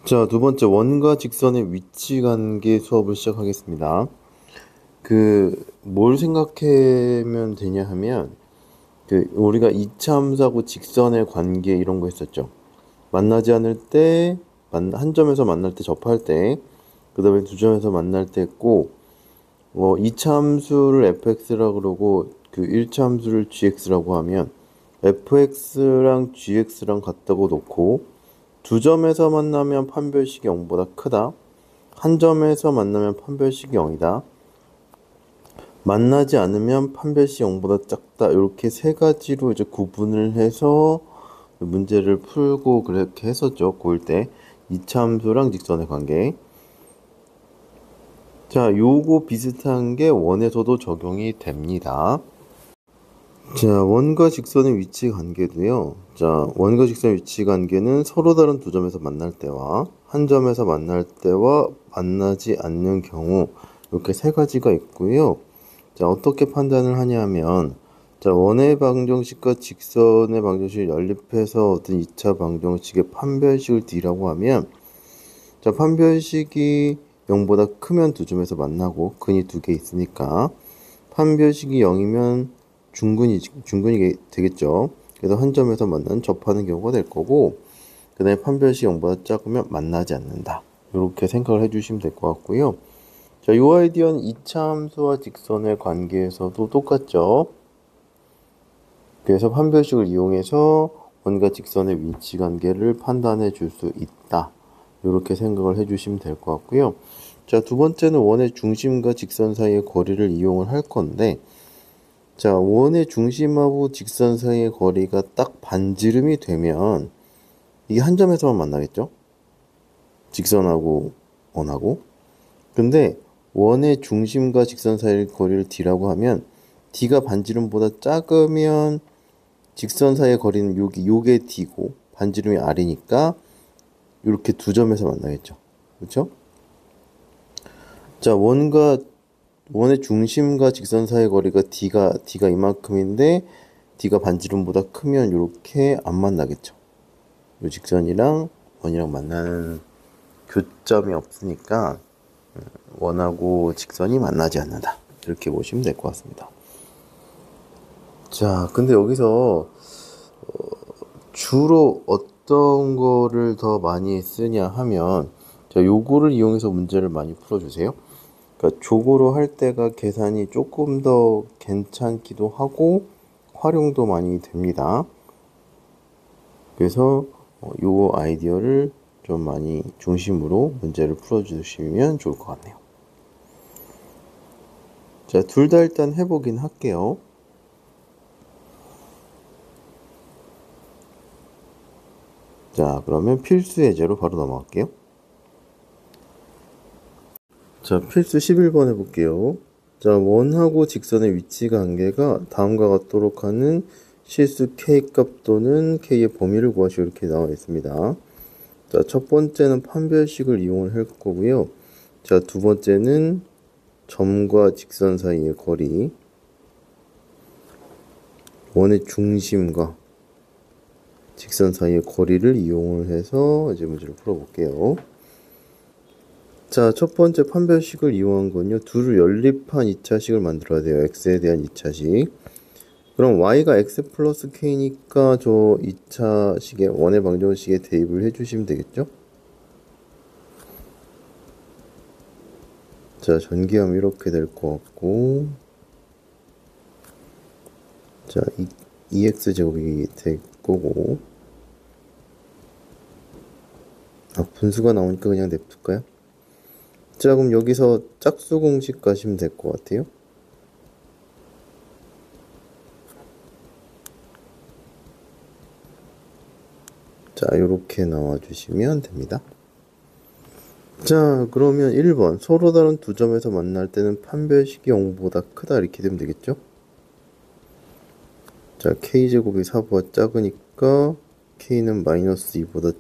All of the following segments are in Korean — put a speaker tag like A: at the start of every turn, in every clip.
A: 자, 두 번째 원과 직선의 위치 관계 수업을 시작하겠습니다. 뭘 생각하면 되냐 하면, 우리가 이차함수하고 직선의 관계 이런 거 했었죠. 만나지 않을 때, 한 점에서 만날 때 접할 때, 그 다음에 두 점에서 만날 때 했고, 이차함수를 fx라고 그러고, 1차함수를 gx라고 하면, fx랑 gx랑 같다고 놓고, 두 점에서 만나면 판별식이 0보다 크다. 한 점에서 만나면 판별식이 0이다. 만나지 않으면 판별식이 0보다 작다. 이렇게 세 가지로 이제 구분을 해서 문제를 풀고 그렇게 했었죠. 고1 때. 이차함수랑 직선의 관계. 자, 요거 비슷한 게 원에서도 적용이 됩니다. 자, 원과 직선의 위치 관계도요. 자, 원과 직선의 위치 관계는 서로 다른 두 점에서 만날 때와 한 점에서 만날 때와 만나지 않는 경우 이렇게 세 가지가 있고요. 자, 어떻게 판단을 하냐면 자, 원의 방정식과 직선의 방정식을 연립해서 얻은 2차 방정식의 판별식을 D라고 하면 자, 판별식이 0보다 크면 두 점에서 만나고 근이 두 개 있으니까 판별식이 0이면 중근이 되겠죠. 그래서 한 점에서 만나는 접하는 경우가 될 거고, 그 다음에 판별식 0보다 작으면 만나지 않는다. 이렇게 생각을 해주시면 될 것 같고요. 자, 이 아이디어는 이차함수와 직선의 관계에서도 똑같죠. 그래서 판별식을 이용해서 원과 직선의 위치 관계를 판단해 줄 수 있다. 이렇게 생각을 해주시면 될 것 같고요. 자, 두 번째는 원의 중심과 직선 사이의 거리를 이용을 할 건데, 자, 원의 중심하고 직선 사이의 거리가 딱 반지름이 되면 이게 한 점에서만 만나겠죠? 직선하고 원하고. 근데 원의 중심과 직선 사이의 거리를 D라고 하면 D가 반지름보다 작으면 직선 사이의 거리는 요게 D고 반지름이 R이니까 이렇게 두 점에서 만나겠죠. 그렇죠? 자, 원의 중심과 직선 사이의 거리가 D가 이만큼인데 D가 반지름보다 크면 이렇게 안 만나겠죠. 요 직선이랑 원이랑 만나는 교점이 없으니까 원하고 직선이 만나지 않는다. 이렇게 보시면 될 것 같습니다. 자, 근데 여기서 주로 어떤 거를 더 많이 쓰냐 하면 자, 요거를 이용해서 문제를 많이 풀어주세요. 그러니까 조고로 할 때가 계산이 조금 더 괜찮기도 하고 활용도 많이 됩니다. 그래서 요 아이디어를 좀 많이 중심으로 문제를 풀어주시면 좋을 것 같네요. 자, 둘 다 일단 해보긴 할게요. 자, 그러면 필수 예제로 바로 넘어갈게요. 자, 필수 11번 해볼게요. 자, 원하고 직선의 위치 관계가 다음과 같도록 하는 실수 K값 또는 K의 범위를 구하시오 이렇게 나와 있습니다. 자, 첫 번째는 판별식을 이용을 할 거고요. 자, 두 번째는 점과 직선 사이의 거리, 원의 중심과 직선 사이의 거리를 이용을 해서 이제 문제를 풀어볼게요. 자, 첫 번째 판별식을 이용한 건요. 둘을 연립한 2차식을 만들어야 돼요. x에 대한 2차식. 그럼 y가 x 플러스 k니까 저 2차식에 원의 방정식에 대입을 해주시면 되겠죠? 자, 전기하면 이렇게 될 것 같고, 자, 2x 제곱이 될 거고, 분수가 나오니까 그냥 냅둘까요? 자, 그럼 여기서 짝수 공식 가시면 될 것 같아요. 자, 이렇게 나와주시면 됩니다. 자, 그러면 1번 서로 다른 두 점에서 만날 때는 판별식이 0보다 크다 이렇게 되면 되겠죠? 자, k제곱이 4보다 작으니까 k는 마이너스 2보다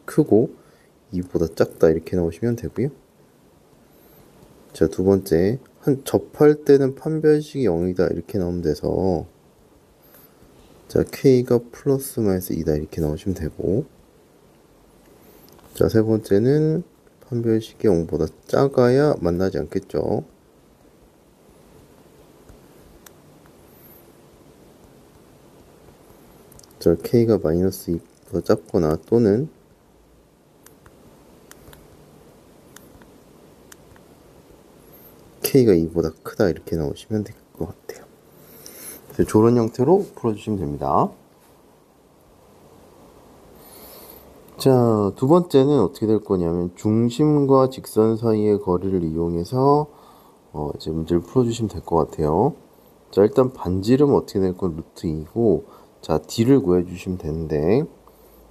A: 크고 2보다 작다 이렇게 나오시면 되고요. 자, 두 번째 접할 때는 판별식이 0이다 이렇게 나오면 돼서 자, k가 플러스 마이너스 2다 이렇게 나오시면 되고 자, 세 번째는 판별식이 0보다 작아야 만나지 않겠죠. 자, k가 마이너스 2보다 작거나 또는 k가 2보다 크다 이렇게 나오시면 될 것 같아요. 그래서 이런 형태로 풀어주시면 됩니다. 자, 두 번째는 어떻게 될 거냐면 중심과 직선 사이의 거리를 이용해서 이제 문제를 풀어주시면 될 것 같아요. 자, 일단 반지름 어떻게 될 건 루트 2고, 자, d를 구해주시면 되는데,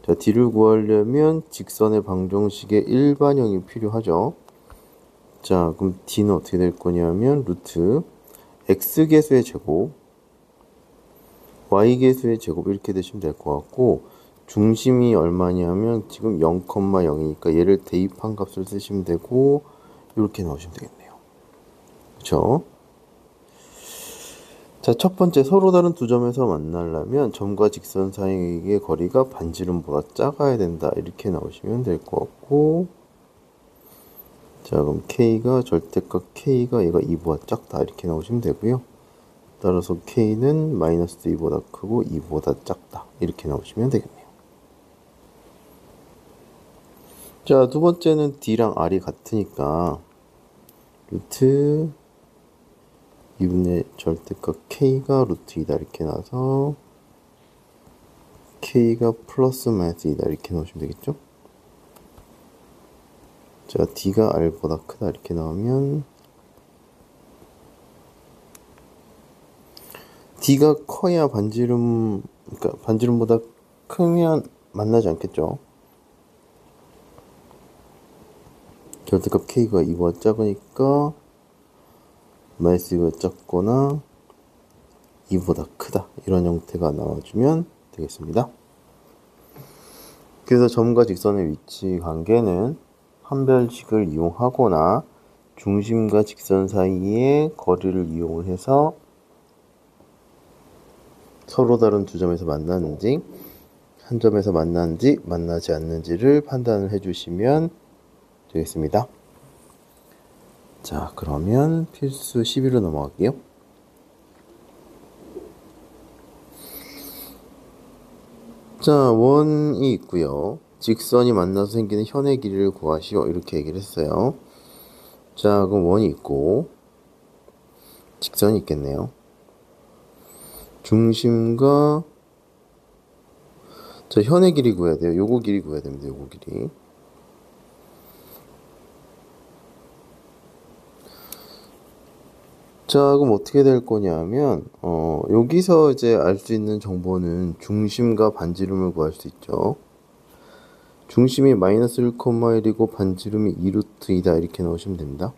A: 자, d를 구하려면 직선의 방정식의 일반형이 필요하죠. 자, 그럼 d는 어떻게 될 거냐면 루트 x계수의 제곱, y계수의 제곱 이렇게 되시면 될 것 같고, 중심이 얼마냐면 지금 0,0이니까 얘를 대입한 값을 쓰시면 되고 이렇게 나오시면 되겠네요. 그렇죠? 자, 첫 번째 서로 다른 두 점에서 만나려면 점과 직선 사이의 거리가 반지름보다 작아야 된다 이렇게 나오시면 될 것 같고, 자, 그럼 k가 절대값 k가 얘가 2보다 작다 이렇게 나오시면 되고요. 따라서 k는 마이너스 2보다 크고 2보다 작다 이렇게 나오시면 되겠네요. 자, 두 번째는 d랑 r이 같으니까 루트 2분의 절대값 k가 루트 2다 이렇게 나와서 k가 플러스 마이너스 2다 이렇게 나오시면 되겠죠. 자, d가 r보다 크다 이렇게 나오면 d가 커야 반지름, 그러니까 반지름보다 크면 만나지 않겠죠. 절대값 k가 2보다 작으니까 마이너스 2보다 작거나 2보다 크다 이런 형태가 나와주면 되겠습니다. 그래서 점과 직선의 위치 관계는 판별식을 이용하거나 중심과 직선 사이의 거리를 이용을 해서 서로 다른 두 점에서 만나는지 한 점에서 만나는지 만나지 않는지를 판단을 해주시면 되겠습니다. 자, 그러면 필수 11로 넘어갈게요. 자, 원이 있고요. 직선이 만나서 생기는 현의 길이를 구하시오 이렇게 얘기를 했어요. 자, 그럼 원이 있고 직선이 있겠네요. 중심과 자, 현의 길이 구해야 돼요. 요거 길이 구해야 됩니다. 요거 길이. 자, 그럼 어떻게 될 거냐면 여기서 이제 알 수 있는 정보는 중심과 반지름을 구할 수 있죠. 중심이 마이너스 1,1이고 반지름이 2루트 2다 이렇게 넣으시면 됩니다.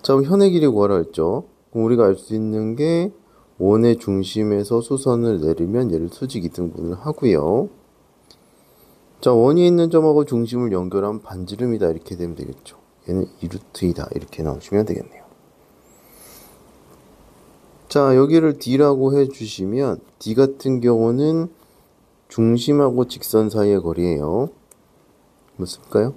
A: 자, 그럼 현의 길이 구하라 했죠. 그럼 우리가 알 수 있는 게 원의 중심에서 수선을 내리면 얘를 수직 이등분을 하고요. 자, 원이 있는 점하고 중심을 연결한 반지름이다 이렇게 되면 되겠죠. 얘는 2루트 2다 이렇게 나오시면 되겠네요. 자, 여기를 d라고 해주시면 d 같은 경우는 중심하고 직선 사이의 거리예요. 뭐 쓸까요?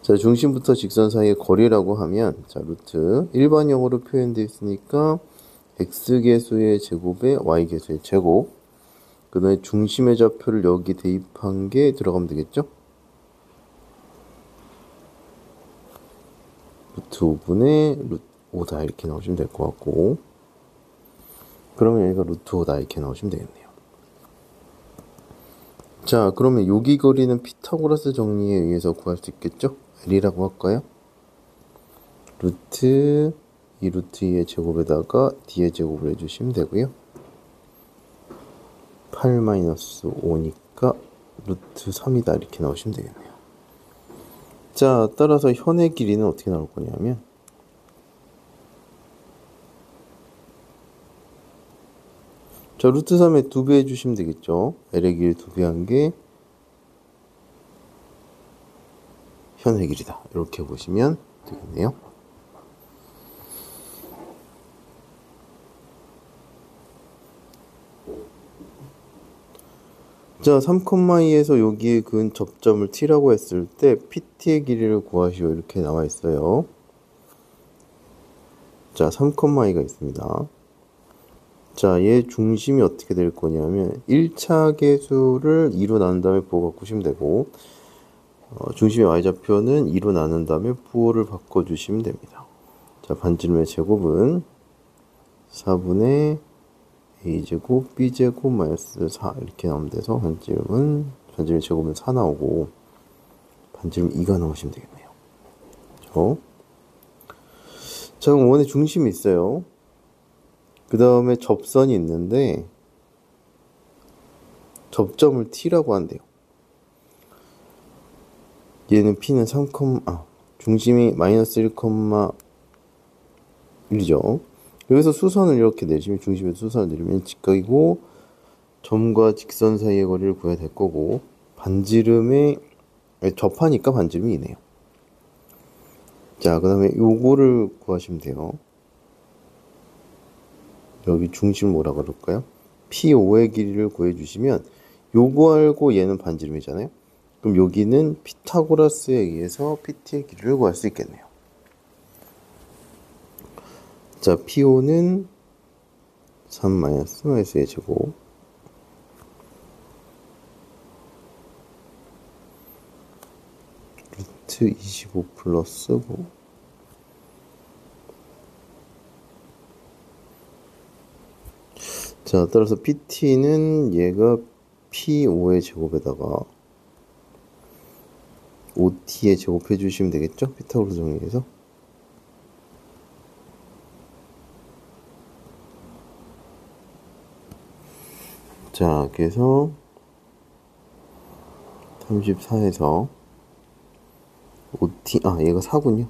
A: 자, 중심부터 직선 사이의 거리라고 하면 자, 루트 일반형으로 표현되어 있으니까 x계수의 제곱에 y계수의 제곱, 그 다음에 중심의 좌표를 여기 대입한 게 들어가면 되겠죠? 루트 5분의 루트 5다 이렇게 나오시면 될 것 같고, 그러면 여기가 루트 5다 이렇게 나오시면 되겠네요. 자, 그러면 여기 거리는 피타고라스 정리에 의해서 구할 수 있겠죠? L이라고 할까요? 루트 2루트 2의 제곱에다가 d의 제곱을 해주시면 되고요. 8-5니까 루트 3이다 이렇게 나오시면 되겠네요. 자, 따라서 현의 길이는 어떻게 나올 거냐면 자, 루트 3에 2배 해주시면 되겠죠. L의 길이 2배 한 게 현의 길이다 이렇게 보시면 되겠네요. 자, 3,2에서 여기에 그은 접점을 t라고 했을 때 pt의 길이를 구하시오 이렇게 나와 있어요. 자, 3,2가 있습니다. 자, 얘 중심이 어떻게 될 거냐면 1차 계수를 2로 나눈 다음에 부호 바꾸시면 되고 중심의 y좌표는 2로 나눈 다음에 부호를 바꿔주시면 됩니다. 자, 반지름의 제곱은 4분의 a제곱 b제곱 마이너스 4 이렇게 나오면 돼서 반지름의 제곱은 4 나오고 반지름 2가 나오시면 되겠네요. 자, 그럼 원의 중심이 있어요. 그 다음에 접선이 있는데 접점을 t라고 한대요. 얘는 p는 중심이 마이너스 1,1이죠. 여기서 수선을 이렇게 내시면 중심에서 수선을 내리면 직각이고 점과 직선 사이의 거리를 구해야 될 거고 반지름에 접하니까 반지름이 이네요. 자, 그 다음에 요거를 구하시면 돼요. 여기 중심 뭐라 그럴까요? P5의 길이를 구해주시면 요거 알고 얘는 반지름이잖아요. 그럼 여기는 피타고라스에 의해서 PT의 길이를 구할 수 있겠네요. 자, P5는 3-의 제곱 루트 25 플러스 5 자, 따라서 PT는 얘가 P5의 제곱에다가 5T의 제곱 해주시면 되겠죠? 피타고라스 정리해서. 자, 그래서 34에서 5T, 얘가 4군요.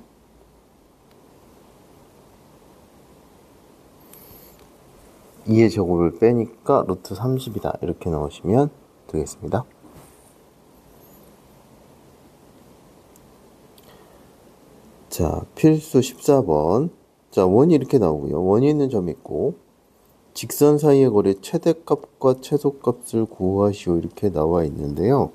A: 이의 제곱을 빼니까 루트 30이다. 이렇게 나오시면 되겠습니다. 자, 필수 14번. 자, 원이 이렇게 나오고요. 원이 있는 점이 있고 직선 사이의 거리 최대값과 최소값을 구하시오 이렇게 나와 있는데요.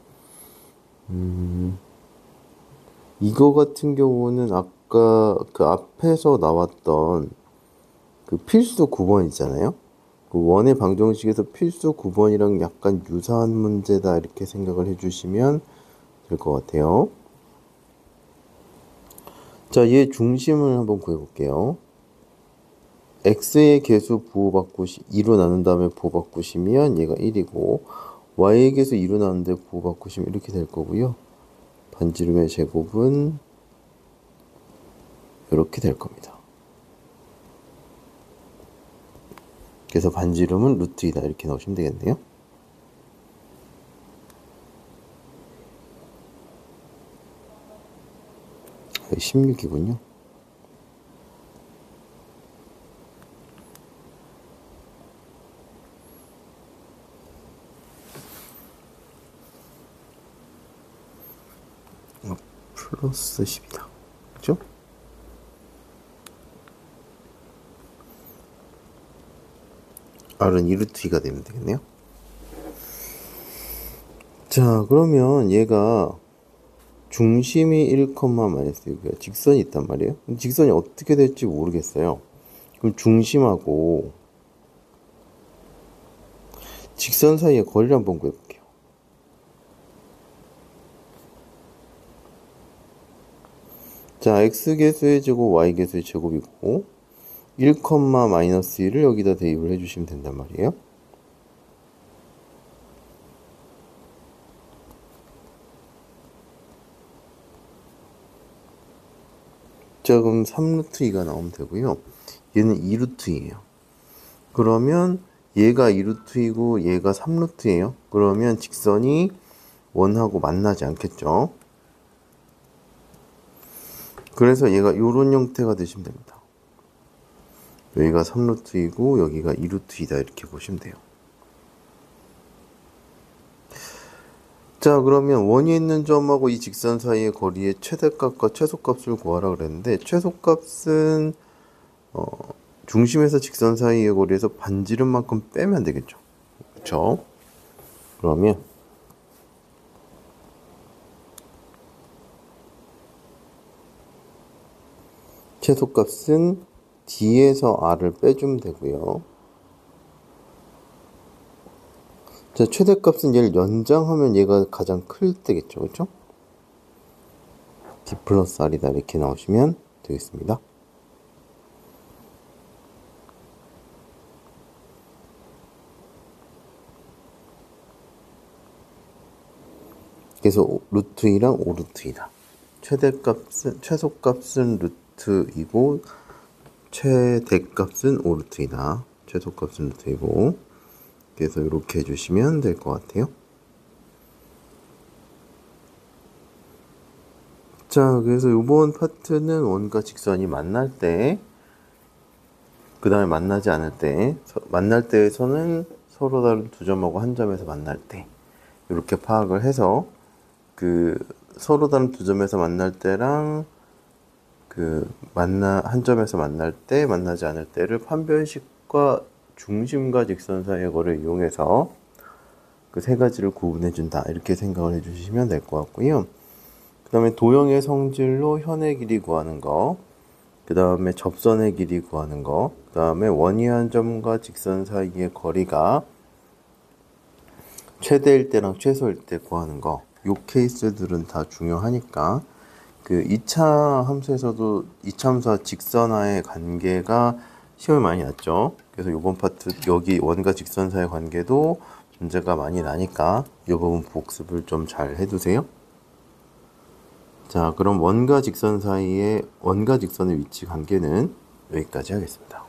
A: 이거 같은 경우는 아까 그 앞에서 나왔던 그 필수 9번 있잖아요. 그 원의 방정식에서 필수 9번이랑 약간 유사한 문제다 이렇게 생각을 해주시면 될 것 같아요. 자, 얘 중심을 한번 구해볼게요. x의 개수 부호 2로 나눈 다음에 부호 바꾸시면 얘가 1이고 y의 개수 2로 나눈데 부호 바꾸시면 이렇게 될 거고요. 반지름의 제곱은 이렇게 될 겁니다. 그래서 반지름은 루트 2다 이렇게 나오시면 되겠네요. 여기 16이군요. 플러스 10이다. 그죠? R은 2루트 2가 되면 되겠네요. 자, 그러면 얘가 중심이 1, 마이너스 6이야. 직선이 있단 말이에요. 직선이 어떻게 될지 모르겠어요. 그럼 중심하고 직선 사이의 거리를 한번 구해볼게요. 자, x개수의 제곱, y개수의 제곱이고 1, 마이너스 1을 여기다 대입을 해주시면 된단 말이에요. 자, 그럼 3루트 2가 나오면 되고요. 얘는 2루트 2예요. 그러면 얘가 2루트 2고 얘가 3루트예요. 그러면 직선이 원하고 만나지 않겠죠. 그래서 얘가 이런 형태가 되시면 됩니다. 여기가 3루트 2고 여기가 2루트 2다 이렇게 보시면 돼요. 자, 그러면 원이 있는 점하고 이 직선 사이의 거리의 최대값과 최소값을 구하라 그랬는데 최소값은 중심에서 직선 사이의 거리에서 반지름만큼 빼면 되겠죠. 그렇죠? 그러면 최소값은 D에서 R을 빼주면 되고요. 자, 최대값은 얘를 연장하면 얘가 가장 클 때겠죠, 그렇죠? D 플러스 R이다 이렇게 나오시면 되겠습니다. 그래서 루트 2랑 5루트 2다. 최소값은 루트 2고 최대값은 5루트 2다. 최소값은 루트 2고 그래서 이렇게 해주시면 될 것 같아요. 자, 그래서 이번 파트는 원과 직선이 만날 때, 그 다음에 만나지 않을 때, 만날 때에서는 서로 다른 두 점하고 한 점에서 만날 때, 이렇게 파악을 해서 서로 다른 두 점에서 만날 때랑 한 점에서 만날 때, 만나지 않을 때를 판별식과 중심과 직선 사이의 거를 이용해서 그 세 가지를 구분해 준다 이렇게 생각을 해 주시면 될 것 같고요. 그 다음에 도형의 성질로 현의 길이 구하는 거, 그 다음에 접선의 길이 구하는 거, 그 다음에 원이 한 점과 직선 사이의 거리가 최대일 때랑 최소일 때 구하는 거, 요 케이스들은 다 중요하니까 2차 함수에서도 이차함수와 직선화의 관계가 시험에 많이 났죠. 그래서 이번 파트 여기 원과 직선 사이의 관계도 문제가 많이 나니까 이 부분 복습을 좀 잘 해두세요. 자, 그럼 원과 직선의 위치 관계는 여기까지 하겠습니다.